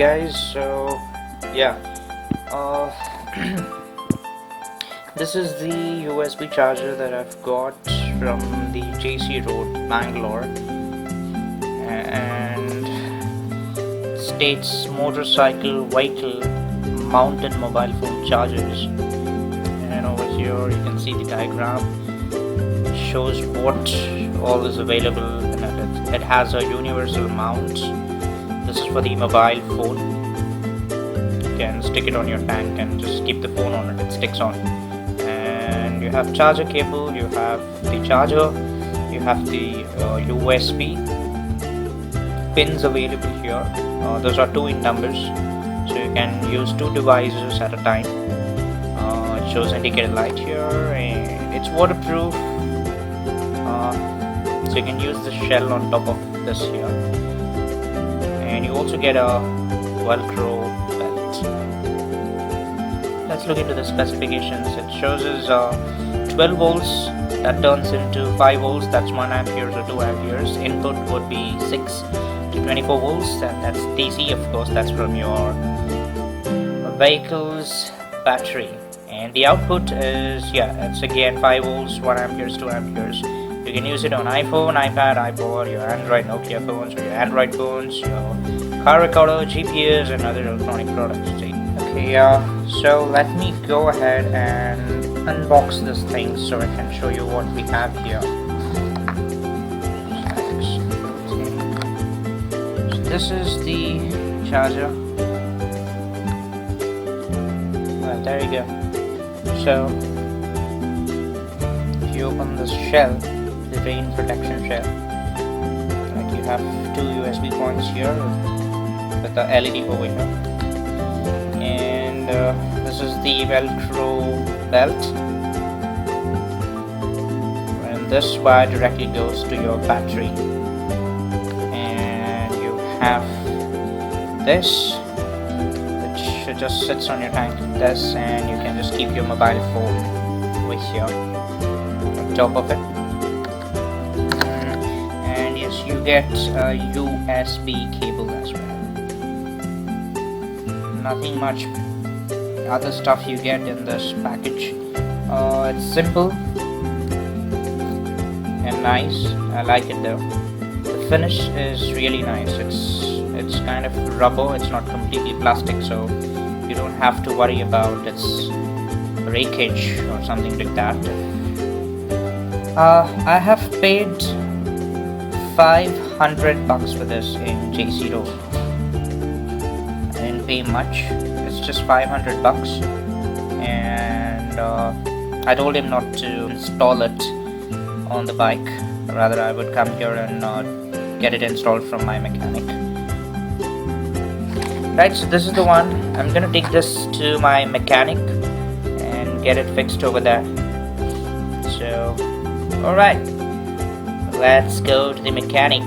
guys, so yeah, uh, this is the USB charger that I've got from the JC Road, Bangalore, and states motorcycle vehicle mounted mobile phone chargers. And over here you can see the diagram. It shows what all is available in it. It has a universal mount. This is for the mobile phone. You can stick it on your tank and just keep the phone on it. It sticks on. And you have charger cable. You have the charger. You have the USB pins available here. Those are 2 in numbers, so you can use 2 devices at a time. It shows indicator light here, and it's waterproof. So you can use the shell on top of this here, and you also get a Velcro belt. Let's look into the specifications. It shows us 12 volts that turns into 5 volts, that's 1 amperes or 2 amperes. Input would be 6 to 24 volts, and that's DC, of course, that's from your vehicle's battery. And the output is, it's again 5 volts, 1 amperes, 2 amperes. You can use it on iPhone, iPad, iPod, your Android Nokia phones, or your Android phones, your car recorder, GPS, and other electronic products. Okay, so let me go ahead and unbox this thing so I can show you what we have here. So this is the charger. Well, there you go. So if you open this shell, the rain protection shell, like you have 2 USB points here with the LED over here, and this is the Velcro belt, and this wire directly goes to your battery, and you have this which just sits on your tank like this, and you can just keep your mobile phone over here on top of it. And yes, you get a USB cable as well. Nothing much other stuff you get in this package. It's simple and nice. I like it though. The finish is really nice. It's kind of rubber. It's not completely plastic, so you don't have to worry about its breakage or something like that. I have paid $500 for this in JC Road. I didn't pay much. It's just $500, and I told him not to install it on the bike. Rather, I would come here and get it installed from my mechanic. Right, so this is the one. I'm gonna take this to my mechanic and get it fixed over there. So, alright, let's go to the mechanic.